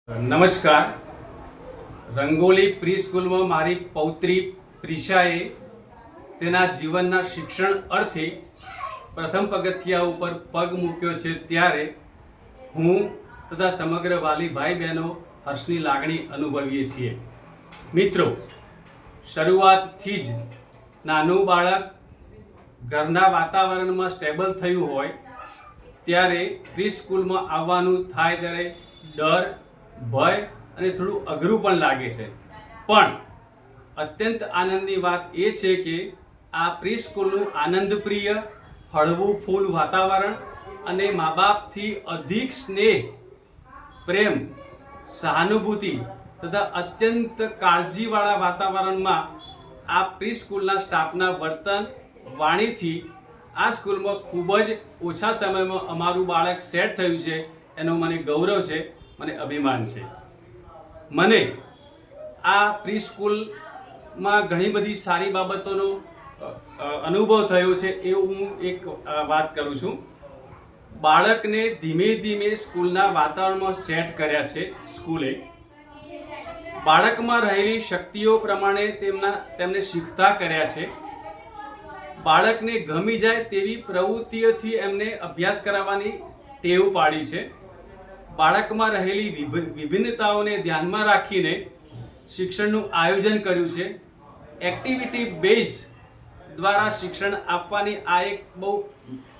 નમસ્કાર. રંગોલી પ્રી સ્કૂલમાં મારી પૌત્રી પ્રિશાએ તેના જીવનના શિક્ષણ અર્થે પ્રથમ પગથિયા ઉપર પગ મૂક્યો છે, ત્યારે હું તથા સમગ્ર વાલી ભાઈ બહેનો હર્ષની લાગણી અનુભવીએ છીએ. મિત્રો, શરૂઆતથી જ નાનું બાળક ઘરના વાતાવરણમાં સ્ટેબલ થયું હોય ત્યારે પ્રી સ્કૂલમાં આવવાનું થાય ત્યારે ડર, ભય અને થોડું અઘરું પણ લાગે છે. પણ અત્યંત આનંદની વાત એ છે કે આ પ્રી સ્કૂલનું આનંદપ્રિય, હળવું ફૂલ વાતાવરણ અને મા બાપથી અધિક સ્નેહ, પ્રેમ, સહાનુભૂતિ તથા અત્યંત કાળજીવાળા વાતાવરણમાં આ પ્રી સ્કૂલના સ્ટાફના વર્તન, વાણીથી આ સ્કૂલમાં ખૂબ જ ઓછા સમયમાં અમારું બાળક સેટ થયું છે, એનો મને ગૌરવ છે, મને અભિમાન છે. મને આ પ્રી સ્કૂલમાં ઘણી બધી સારી બાબતોનો અનુભવ થયો છે. એવું હું એક વાત કરું છું. બાળકને ધીમે ધીમે સ્કૂલના વાતાવરણમાં સેટ કર્યા છે. સ્કૂલે બાળકમાં રહેલી શક્તિઓ પ્રમાણે તેમને શીખતા કર્યા છે. બાળકને ગમી જાય તેવી પ્રવૃત્તિઓથી એમને અભ્યાસ કરાવવાની ટેવ પાડી છે. બાળકમાં રહેલી વિભિન્નતાઓને ધ્યાનમાં રાખીને શિક્ષણનું આયોજન કર્યું છે. એક્ટિવિટી બેઝ દ્વારા શિક્ષણ આપવાની આ એક બહુ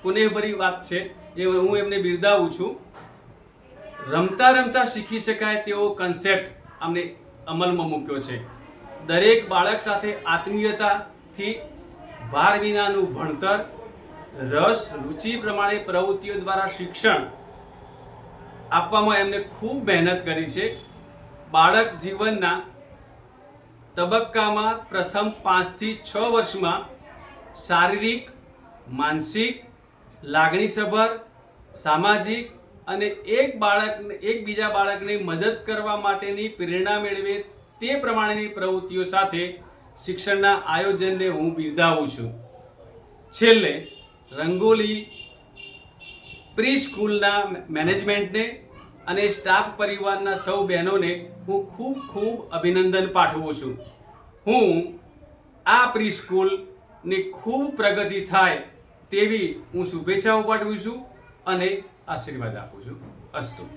પુણ્યભરી વાત છે, એ હું એમને બિરદાવું છું. રમતા રમતા શીખી શકાય તેવો કન્સેપ્ટ અમને અમલમાં મૂક્યો છે. દરેક બાળક સાથે આત્મીયતાથી ભાર વિનાનું ભણતર, રસ રુચિ પ્રમાણે પ્રવૃત્તિઓ દ્વારા શિક્ષણ આપવામાં એમને ખૂબ મહેનત કરી છે. બાળક જીવનના તબક્કામાં પ્રથમ 5 થી 6 વર્ષમાં શારીરિક, માનસિક, લાગણીસભર, સામાજિક અને એકબીજા બાળકને મદદ કરવા માટેની પ્રેરણા મેળવે તે પ્રમાણેની પ્રવૃત્તિઓ સાથે શિક્ષણના આયોજનને હું બિરદાવું છું. છેલ્લે રંગોલી પ્રી સ્કૂલના મેનેજમેન્ટને અને સ્ટાફ પરિવારના સૌ બહેનોને હું ખૂબ ખૂબ અભિનંદન પાઠવું છું. હું આ પ્રી સ્કૂલની ખૂબ પ્રગતિ થાય તેવી હું શુભેચ્છાઓ પાઠવું છું અને આશીર્વાદ આપું છું. અસ્તુ.